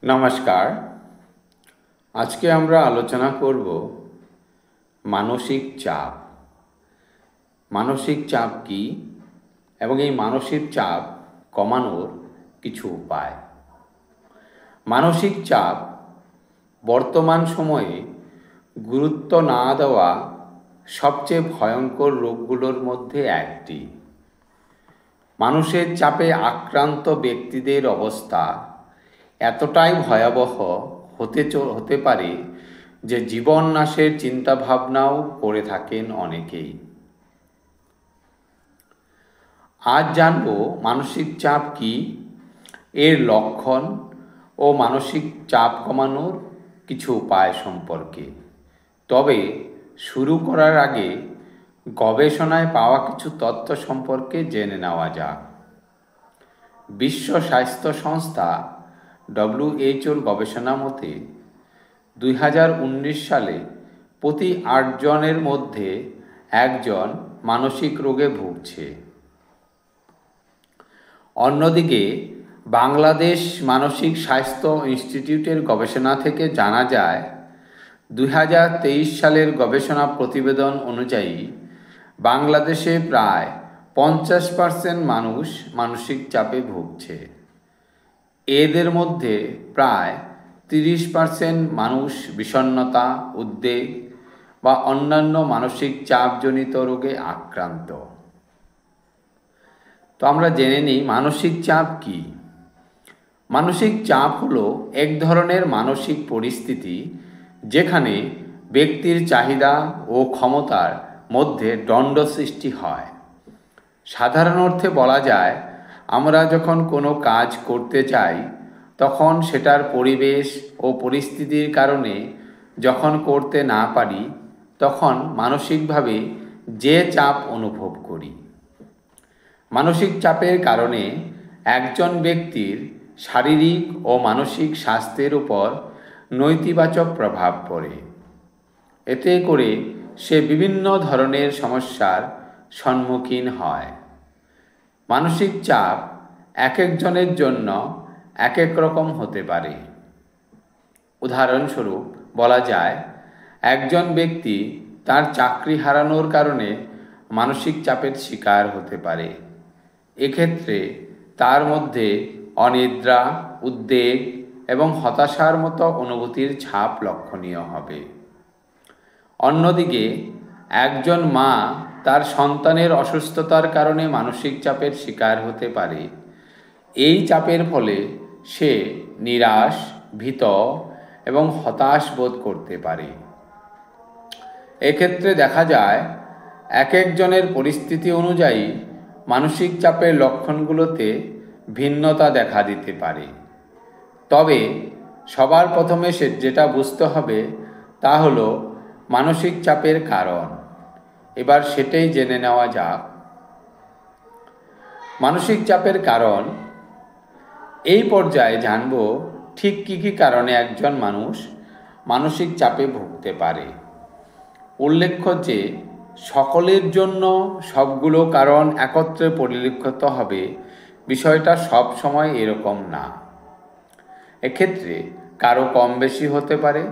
নমস্কার। আজকে আমরা আলোচনা করব মানসিক চাপ। মানসিক চাপ কি এবং এই মানসিক চাপ কমানোর কিছু উপায়। মানসিক চাপ বর্তমান সময়ে গুরুত্ব না দেওয়া সবচেয়ে ভয়ঙ্কর রোগগুলোর মধ্যে একটি। মানুষের চাপে আক্রান্ত ব্যক্তিদের অবস্থা এতটাই ভয়াবহ হতে পারে যে জীবন নাশের চিন্তাভাবনাও করে থাকেন অনেকেই। আজ জানব মানসিক চাপ কি, এর লক্ষণ ও মানসিক চাপ কমানোর কিছু উপায় সম্পর্কে। তবে শুরু করার আগে গবেষণায় পাওয়া কিছু তথ্য সম্পর্কে জেনে নেওয়া যাক। বিশ্ব স্বাস্থ্য সংস্থা WHO গবেষণা মতে 2019 সালে প্রতি 8 জনের মধ্যে একজন মানসিক রোগে ভুগছে। অন্যদিকে বাংলাদেশ মানসিক স্বাস্থ্য ইনস্টিটিউটের গবেষণা থেকে জানা যায় 2023 সালের গবেষণা প্রতিবেদন অনুযায়ী বাংলাদেশে প্রায় 50% মানুষ মানসিক চাপে ভুগছে। এদের মধ্যে প্রায় 30% মানুষ বিষণ্ণতা, উদ্বেগ বা অন্যান্য মানসিক চাপজনিত রোগে আক্রান্ত। তো আমরা জেনে নিই মানসিক চাপ কি। মানসিক চাপ হলো এক ধরনের মানসিক পরিস্থিতি যেখানে ব্যক্তির চাহিদা ও ক্ষমতার মধ্যে দ্বন্দ্ব সৃষ্টি হয়। সাধারণ অর্থে বলা যায়, আমরা যখন কোনো কাজ করতে চাই তখন সেটার পরিবেশ ও পরিস্থিতির কারণে যখন করতে না পারি তখন মানসিকভাবে যে চাপ অনুভব করি। মানসিক চাপের কারণে একজন ব্যক্তির শারীরিক ও মানসিক স্বাস্থ্যের উপর নেতিবাচক প্রভাব পড়ে। এতে করে সে বিভিন্ন ধরনের সমস্যার সম্মুখীন হয়। মানসিক চাপ এক একজনের জন্য এক এক রকম হতে পারে। উদাহরণস্বরূপ বলা যায়, একজন ব্যক্তি তার চাকরি হারানোর কারণে মানসিক চাপের শিকার হতে পারে। এক্ষেত্রে তার মধ্যে অনিদ্রা, উদ্বেগ এবং হতাশার মতো অনুভূতির ছাপ লক্ষণীয় হবে। অন্যদিকে একজন মা তার সন্তানের অসুস্থতার কারণে মানসিক চাপের শিকার হতে পারে। এই চাপের ফলে সে নিরাশ, ভীত এবং হতাশ বোধ করতে পারে। এক্ষেত্রে দেখা যায় এক একজনের পরিস্থিতি অনুযায়ী মানসিক চাপের লক্ষণগুলোতে ভিন্নতা দেখা দিতে পারে। তবে সবার প্রথমে যেটা বুঝতে হবে তা হলো মানসিক চাপের কারণ। এবার সেটাই জেনে নেওয়া যাক। মানসিক চাপের কারণ এই পর্যায়ে জানব ঠিক কী কী কারণে একজন মানুষ মানসিক চাপে ভুগতে পারে। উল্লেখ্য যে সকলের জন্য সবগুলো কারণ একত্রে পরিলক্ষিত হবে বিষয়টা সব সময় এরকম না। এক্ষেত্রে কারো কম বেশি হতে পারে।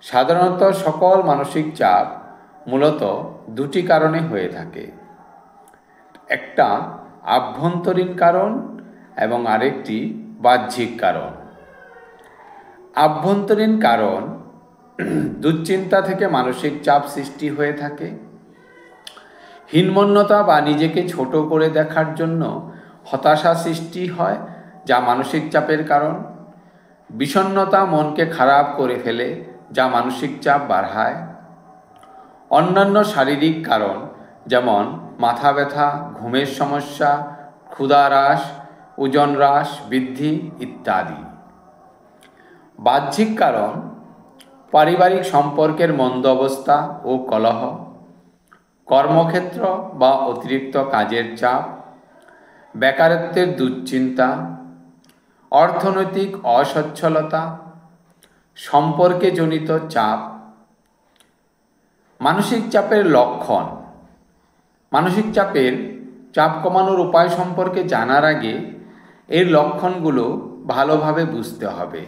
সাধারণত সকল মানসিক চাপ মূলত দুটি কারণে হয়ে থাকে, একটা আভ্যন্তরীণ কারণ এবং আরেকটি বাহ্যিক কারণ। আভ্যন্তরীণ কারণ দুশ্চিন্তা থেকে মানসিক চাপ সৃষ্টি হয়ে থাকে। হীনমন্যতা বা নিজেকে ছোট করে দেখার জন্য হতাশা সৃষ্টি হয়, যা মানসিক চাপের কারণ। বিষণ্ণতা মনকে খারাপ করে ফেলে, যা মানসিক চাপ বাড়ায়। অন্যান্য শারীরিক কারণ যেমন মাথা ব্যথা, ঘুমের সমস্যা, ক্ষুধা হ্রাস, ওজন হ্রাস বৃদ্ধি ইত্যাদি। বাহ্যিক কারণ পারিবারিক সম্পর্কের মন্দ অবস্থা ও কলহ, কর্মক্ষেত্র বা অতিরিক্ত কাজের চাপ, বেকারত্বের দুশ্চিন্তা, অর্থনৈতিক অসচ্ছলতা, সম্পর্কে জনিত চাপ। মানসিক চাপের লক্ষণ। মানসিক চাপ কমানোর উপায় সম্পর্কে জানার আগে এর লক্ষণগুলো ভালোভাবে বুঝতে হবে।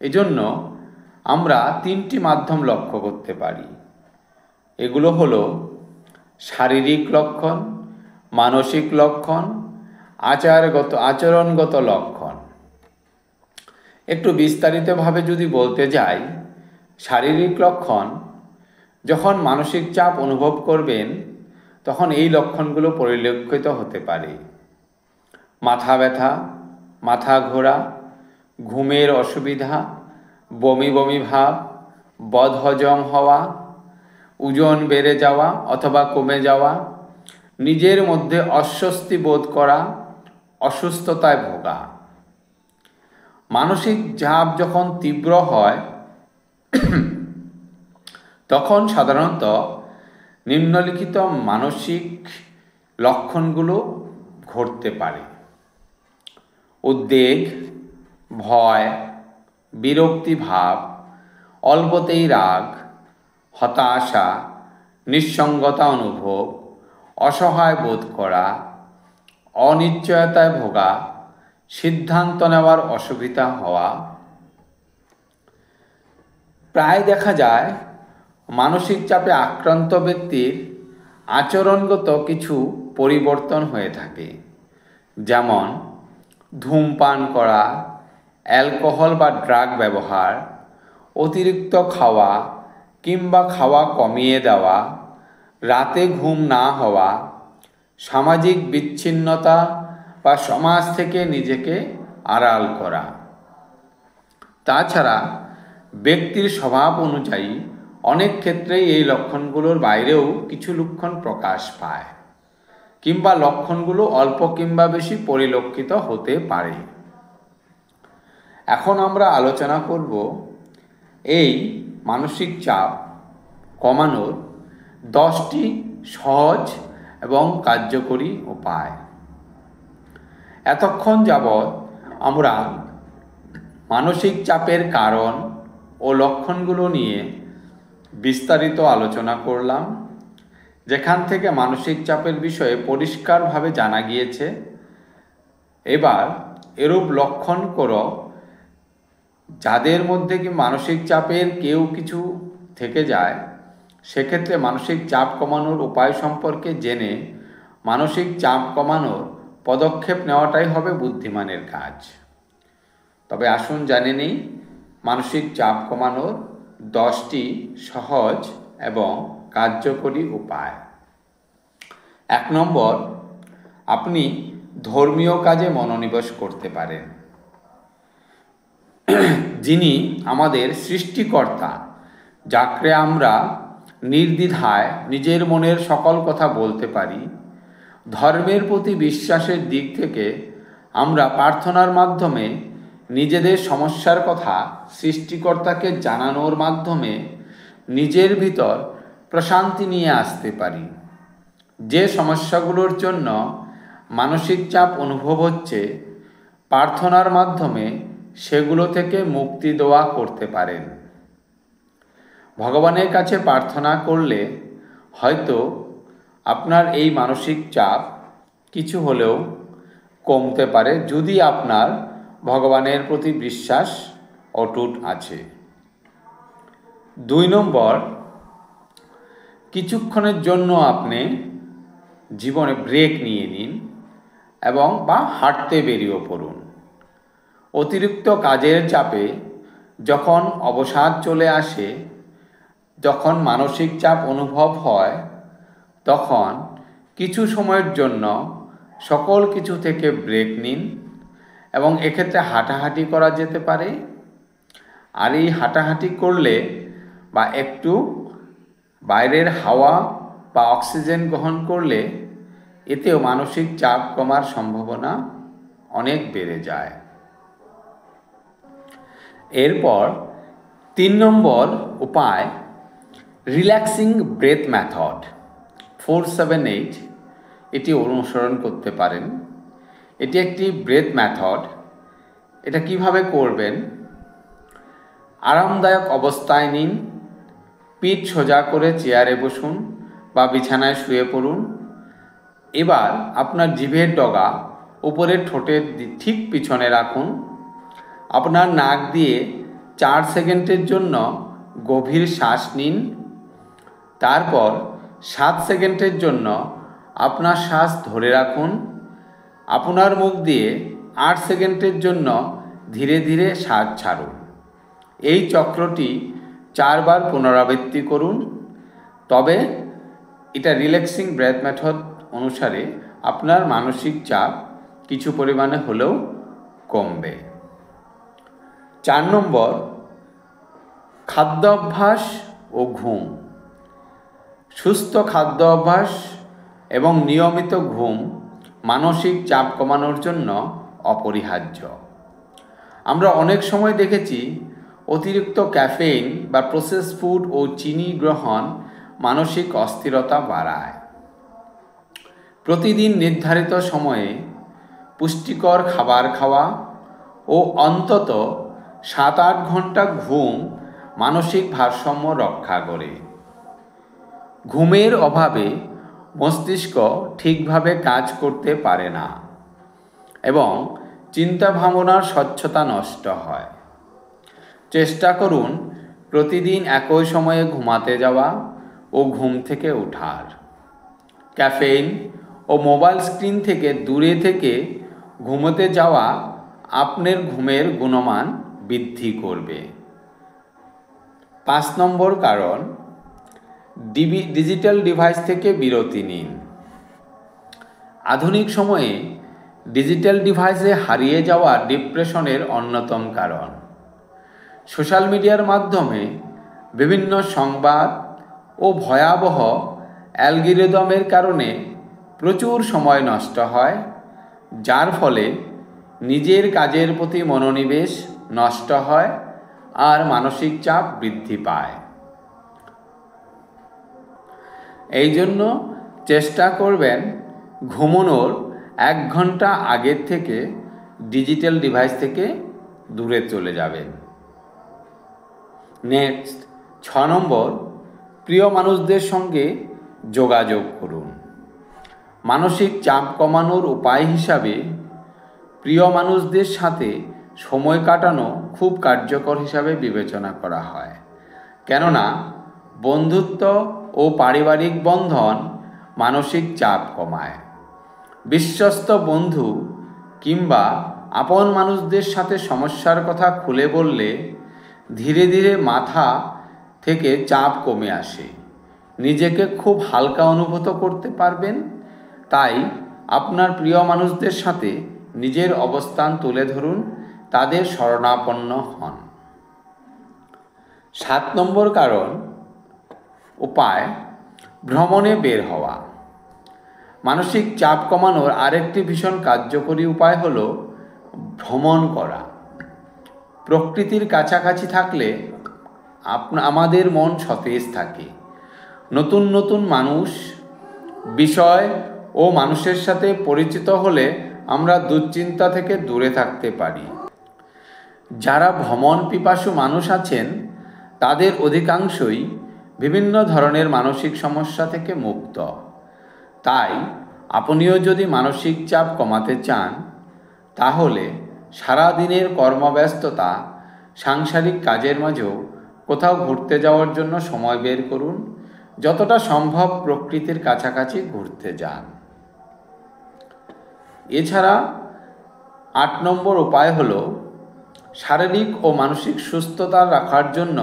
এজন্য আমরা 3টি মাধ্যম লক্ষ্য করতে পারি। এগুলো হলো শারীরিক লক্ষণ, মানসিক লক্ষণ, আচরণগত লক্ষণ। একটু বিস্তারিতভাবে যদি বলতে যাই, শারীরিক লক্ষণ, যখন মানসিক চাপ অনুভব করবেন তখন এই লক্ষণগুলো পরিলক্ষিত হতে পারে। মাথা ব্যথা, মাথা ঘোরা, ঘুমের অসুবিধা, বমি বমি ভাব, বদহজম হওয়া, ওজন বেড়ে যাওয়া অথবা কমে যাওয়া, নিজের মধ্যে অস্বস্তি বোধ করা, অসুস্থতায় ভোগা। মানসিক চাপ যখন তীব্র হয় তখন সাধারণত নিম্নলিখিত মানসিক লক্ষণগুলো ঘটতে পারে: উদ্বেগ, ভয়, বিরক্তি ভাব, অল্পতেই রাগ, হতাশা, নিঃসঙ্গতা অনুভব, অসহায় বোধ করা, অনিশ্চয়তায় ভোগা, সিদ্ধান্ত নেওয়ার অসুবিধা হওয়া। প্রায় দেখা যায় মানসিক চাপে আক্রান্ত ব্যক্তির আচরণগত কিছু পরিবর্তন হয়ে থাকে, যেমন ধূমপান করা, অ্যালকোহল বা ড্রাগ ব্যবহার, অতিরিক্ত খাওয়া কিংবা খাওয়া কমিয়ে দেওয়া, রাতে ঘুম না হওয়া, সামাজিক বিচ্ছিন্নতা বা সমাজ থেকে নিজেকে আড়াল করা। তাছাড়া ব্যক্তির স্বভাব অনুযায়ী অনেক ক্ষেত্রেই এই লক্ষণগুলোর বাইরেও কিছু লক্ষণ প্রকাশ পায়, কিংবা লক্ষণগুলো অল্প কিংবা বেশি পরিলক্ষিত হতে পারে। এখন আমরা আলোচনা করব এই মানসিক চাপ কমানোর 10টি সহজ এবং কার্যকরী উপায়। এতক্ষণ যাবৎ আমরা মানসিক চাপের কারণ ও লক্ষণগুলো নিয়ে বিস্তারিত আলোচনা করলাম, যেখান থেকে মানসিক চাপের বিষয়ে পরিষ্কারভাবে জানা গিয়েছে। এবার এরূপ লক্ষণ করো যাদের মধ্যে কি মানসিক চাপের কেউ কিছু থেকে যায়, সেক্ষেত্রে মানসিক চাপ কমানোর উপায় সম্পর্কে জেনে মানসিক চাপ কমানোর পদক্ষেপ নেওয়াটাই হবে বুদ্ধিমানের কাজ। তবে আসুন জেনে নিই মানসিক চাপ কমানোর 10টি সহজ এবং কার্যকরী উপায়। 1 নম্বর, আপনি ধর্মীয় কাজে মনোনিবেশ করতে পারেন। যিনি আমাদের সৃষ্টিকর্তা, যাকে আমরা নির্দ্বিধায় নিজের মনের সকল কথা বলতে পারি, ধর্মের প্রতি বিশ্বাসের দিক থেকে আমরা প্রার্থনার মাধ্যমে নিজেদের সমস্যার কথা সৃষ্টিকর্তাকে জানানোর মাধ্যমে নিজের ভিতর প্রশান্তি নিয়ে আসতে পারি। যে সমস্যাগুলোর জন্য মানসিক চাপ অনুভব হচ্ছে, প্রার্থনার মাধ্যমে সেগুলো থেকে মুক্তি দেওয়া করতে পারেন। ভগবানের কাছে প্রার্থনা করলে হয়তো আপনার এই মানসিক চাপ কিছু হলেও কমতে পারে, যদি আপনার ভগবানের প্রতি বিশ্বাস অটুট আছে। 2 নম্বর, কিছুক্ষণের জন্য আপনি জীবনে ব্রেক নিয়ে নিন এবং হাঁটতে বেরিয়ে পড়ুন। অতিরিক্ত কাজের চাপে যখন অবসাদ চলে আসে, যখন মানসিক চাপ অনুভব হয়, তখন কিছু সময়ের জন্য সকল কিছু থেকে ব্রেক নিন এবং এক্ষেত্রে হাঁটাহাঁটি করা যেতে পারে। আর এই হাঁটাহাঁটি করলে বা একটু বাইরের হাওয়া বা অক্সিজেন গ্রহণ করলে এতেও মানসিক চাপ কমার সম্ভাবনা অনেক বেড়ে যায়। এরপর 3 নম্বর উপায়, রিল্যাক্সিং ব্রেথ মেথড 478, এটি অনুসরণ করতে পারেন। এটি একটি ব্রেথ মেথড। এটা কিভাবে করবেন? আরামদায়ক অবস্থায় নিন, পিঠ সোজা করে চেয়ারে বসুন বা বিছানায় শুয়ে পড়ুন। এবার আপনার জিভের ডগা উপরের ঠোঁটের ঠিক পিছনে রাখুন আপনার নাক দিয়ে 4 সেকেন্ডের জন্য গভীর শ্বাস নিন। তারপর 7 সেকেন্ডের জন্য আপনার শ্বাস ধরে রাখুন। আপনার মুখ দিয়ে 8 সেকেন্ডের জন্য ধীরে ধীরে শ্বাস ছাড়ুন। এই চক্রটি 4 বার পুনরাবৃত্তি করুন। তবে এটা রিল্যাক্সিং ব্রেথ মেথড অনুসারে আপনার মানসিক চাপ কিছু পরিমাণে হলেও কমবে। 4 নম্বর, খাদ্য অভ্যাস ও ঘুম। সুস্থ খাদ্য অভ্যাস এবং নিয়মিত ঘুম মানসিক চাপ কমানোর জন্য অপরিহার্য। আমরা অনেক সময় দেখেছি অতিরিক্ত ক্যাফেইন বা প্রসেস ফুড ও চিনি গ্রহণ মানসিক অস্থিরতা বাড়ায়। প্রতিদিন নির্ধারিত সময়ে পুষ্টিকর খাবার খাওয়া ও অন্তত 7-8 ঘন্টা ঘুম মানসিক ভারসাম্য রক্ষা করে। ঘুমের অভাবে মস্তিষ্ক ঠিকভাবে কাজ করতে পারে না এবং চিন্তা ভাবনার স্বচ্ছতা নষ্ট হয়। চেষ্টা করুন প্রতিদিন একই সময়ে ঘুমাতে যাওয়া ও ঘুম থেকে ওঠার। ক্যাফেইন ও মোবাইল স্ক্রিন থেকে দূরে থেকে ঘুমোতে যাওয়া আপনার ঘুমের গুণমান বৃদ্ধি করবে। 5 নম্বর কারণ, ডিজিটাল ডিভাইস থেকে বিরতি নিন। আধুনিক সময়ে ডিজিটাল ডিভাইসে হারিয়ে যাওয়া ডিপ্রেশনের অন্যতম কারণ। সোশ্যাল মিডিয়ার মাধ্যমে বিভিন্ন সংবাদ ও ভয়াবহ অ্যালগরিদমের কারণে প্রচুর সময় নষ্ট হয়, যার ফলে নিজের কাজের প্রতি মনোনিবেশ নষ্ট হয় আর মানসিক চাপ বৃদ্ধি পায়। এই জন্য চেষ্টা করবেন ঘুমানোর 1 ঘন্টা আগের থেকে ডিজিটাল ডিভাইস থেকে দূরে চলে যাবেন। নেক্সট, 6 নম্বর, প্রিয় মানুষদের সঙ্গে যোগাযোগ করুন। মানসিক চাপ কমানোর উপায় হিসাবে প্রিয় মানুষদের সাথে সময় কাটানো খুব কার্যকর হিসাবে বিবেচনা করা হয়, কেননা বন্ধুত্ব ও পারিবারিক বন্ধন মানসিক চাপ কমায়। বিশ্বস্ত বন্ধু কিংবা আপন মানুষদের সাথে সমস্যার কথা খুলে বললে ধীরে ধীরে মাথা থেকে চাপ কমে আসে, নিজেকে খুব হালকা অনুভূত করতে পারবেন। তাই আপনার প্রিয় মানুষদের সাথে নিজের অবস্থান তুলে ধরুন, তাদের শরণাপন্ন হন। 7 নম্বর কারণ, উপায়, ভ্রমণে বের হওয়া। মানসিক চাপ কমানোর আরেকটি ভীষণ কার্যকরী উপায় হলো ভ্রমণ করা। প্রকৃতির কাছাকাছি থাকলে আমাদের মন সতেজ থাকে। নতুন নতুন মানুষ, বিষয় ও মানুষের সাথে পরিচিত হলে আমরা দুশ্চিন্তা থেকে দূরে থাকতে পারি। যারা ভ্রমণ পিপাসু মানুষ আছেন তাদের অধিকাংশই বিভিন্ন ধরনের মানসিক সমস্যা থেকে মুক্ত। তাই আপনিও যদি মানসিক চাপ কমাতে চান তাহলে সারাদিনের কর্মব্যস্ততা, সাংসারিক কাজের মাঝেও কোথাও ঘুরতে যাওয়ার জন্য সময় বের করুন। যতটা সম্ভব প্রকৃতির কাছাকাছি ঘুরতে যান। এছাড়া 8 নম্বর উপায় হলো শারীরিক ও মানসিক সুস্থতা রাখার জন্য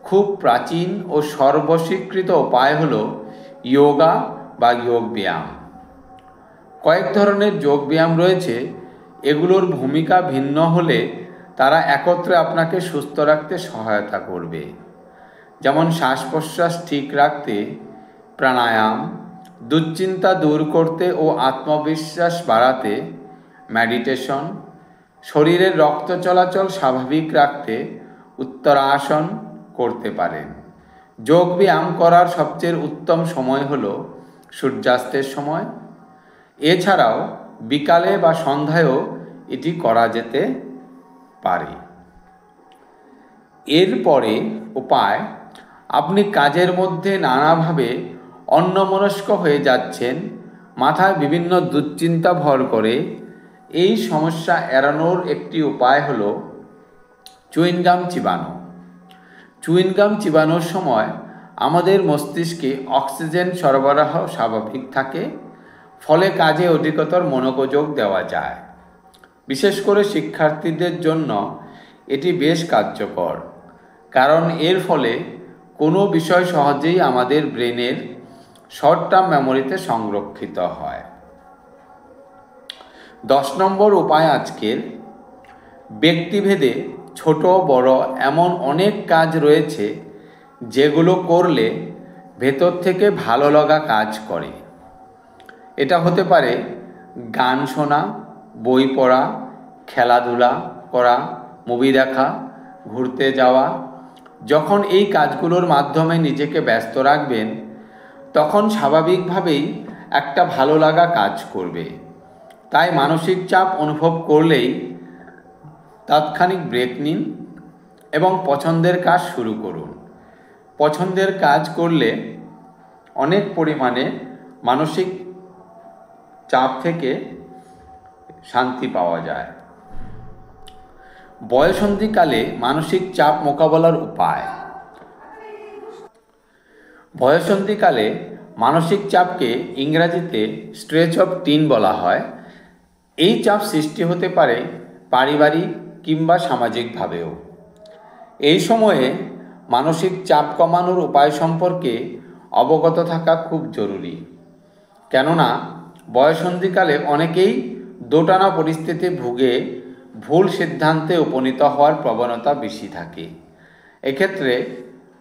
খুব প্রাচীন ও সর্বস্বীকৃত উপায় হলো যোগা বা যোগ ব্যায়াম। কয়েক ধরনের যোগ ব্যায়াম রয়েছে, এগুলোর ভূমিকা ভিন্ন হলে তারা একত্রে আপনাকে সুস্থ রাখতে সহায়তা করবে। যেমন শ্বাস প্রশ্বাস ঠিক রাখতে প্রাণায়াম, দুশ্চিন্তা দূর করতে ও আত্মবিশ্বাস বাড়াতে মেডিটেশন, শরীরের রক্ত চলাচল স্বাভাবিক রাখতে উত্তরাসন করতে পারেন। যোগ ব্যায়াম করার সবচেয়ে উত্তম সময় হলো সূর্যাস্তের সময়। এছাড়াও বিকালে বা সন্ধ্যায়ও এটি করা যেতে পারে। এরপরে উপায়, আপনি কাজের মধ্যে নানাভাবে অন্যমনস্ক হয়ে যাচ্ছেন, মাথায় বিভিন্ন দুশ্চিন্তা ভর করে। এই সমস্যা এড়ানোর একটি উপায় হলো চুইনগাম চিবানো। চুইনগাম চিবানোর সময় আমাদের মস্তিষ্কে অক্সিজেন সরবরাহ স্বাভাবিক থাকে, ফলে কাজে অধিকতর মনোযোগ দেওয়া যায়। বিশেষ করে শিক্ষার্থীদের জন্য এটি বেশ কার্যকর, কারণ এর ফলে কোনো বিষয় সহজেই আমাদের ব্রেনের শর্ট টার্ম মেমোরিতে সংরক্ষিত হয়। 10 নম্বর উপায় আজকের, ব্যক্তিভেদে ছোট বড় এমন অনেক কাজ রয়েছে যেগুলো করলে ভেতর থেকে ভালো লাগা কাজ করে। এটা হতে পারে গান শোনা, বই পড়া, খেলাধুলা করা, মুভি দেখা, ঘুরতে যাওয়া। যখন এই কাজগুলোর মাধ্যমে নিজেকে ব্যস্ত রাখবেন, তখন স্বাভাবিকভাবেই একটা ভালো লাগা কাজ করবে। তাই মানসিক চাপ অনুভব করলেই তাৎক্ষণিক ব্রেক নিন এবং পছন্দের কাজ শুরু করুন। পছন্দের কাজ করলে অনেক পরিমাণে মানসিক চাপ থেকে শান্তি পাওয়া যায়। বয়ঃসন্ধিকালে মানসিক চাপ মোকাবেলার উপায়। বয়ঃসন্ধিকালে মানসিক চাপকে ইংরেজিতে স্ট্রেস অফ টিন বলা হয়। এই চাপ সৃষ্টি হতে পারে পারিবারিক কিংবা সামাজিকভাবেও। এই সময়ে মানসিক চাপ কমানোর উপায় সম্পর্কে অবগত থাকা খুব জরুরি, কেননা বয়ঃসন্ধিকালে অনেকেই দোটানা পরিস্থিতি ভুগে ভুল সিদ্ধান্তে উপনীত হওয়ার প্রবণতা বেশি থাকে। এক্ষেত্রে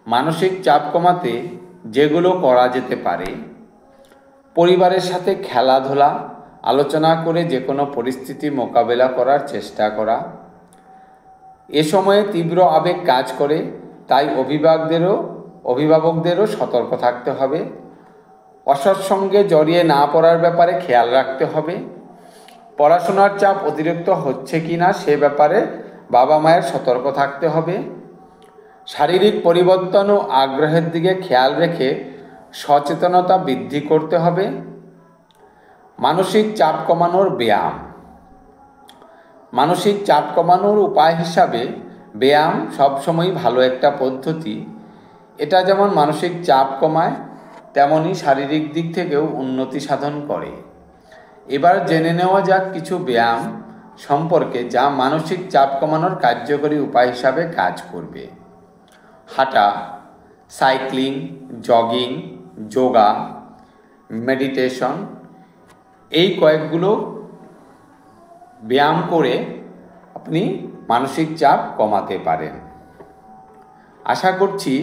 মানসিক চাপ কমাতে যেগুলো করা যেতে পারে, পরিবারের সাথে খেলাধুলা আলোচনা করে যে কোনো পরিস্থিতি মোকাবেলা করার চেষ্টা করা। এ সময়ে তীব্র আবেগ কাজ করে, তাই অভিভাবকদেরও সতর্ক থাকতে হবে। অসৎসঙ্গে জড়িয়ে না পড়ার ব্যাপারে খেয়াল রাখতে হবে। পড়াশোনার চাপ অতিরিক্ত হচ্ছে কি না সে ব্যাপারে বাবা মায়ের সতর্ক থাকতে হবে। শারীরিক পরিবর্তন ও আগ্রহের দিকে খেয়াল রেখে সচেতনতা বৃদ্ধি করতে হবে। মানসিক চাপ কমানোর ব্যায়াম। মানসিক চাপ কমানোর উপায় হিসাবে ব্যায়াম সবসময় ভালো একটা পদ্ধতি। এটা যেমন মানসিক চাপ কমায়, তেমনি শারীরিক দিক থেকেও উন্নতি সাধন করে। এবার জেনে নেওয়া যাক কিছু ব্যায়াম সম্পর্কে যা মানসিক চাপ কমানোর কার্যকরী উপায় হিসাবে কাজ করবে। হাঁটা, সাইক্লিং, জগিং, যোগা, মেডিটেশন, এই কয়েকগুলো ব্যায়াম করে আপনি মানসিক চাপ কমাতে পারেন। আশা করছি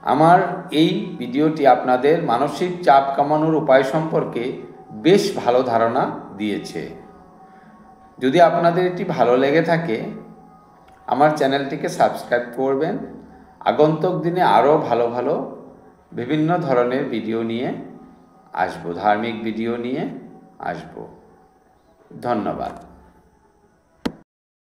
আমার এই ভিডিওটি আপনাদের মানসিক চাপ কমানোর উপায় সম্পর্কে বেশ ভালো ধারণা দিয়েছে। যদি আপনাদের এটি ভালো লেগে থাকে, আমার চ্যানেলটিকে সাবস্ক্রাইব করবেন। আগন্তুক দিনে আরও ভালো ভালো বিভিন্ন ধরনের ভিডিও নিয়ে আসবো, ধার্মিক ভিডিও নিয়ে আসবো। ধন্যবাদ।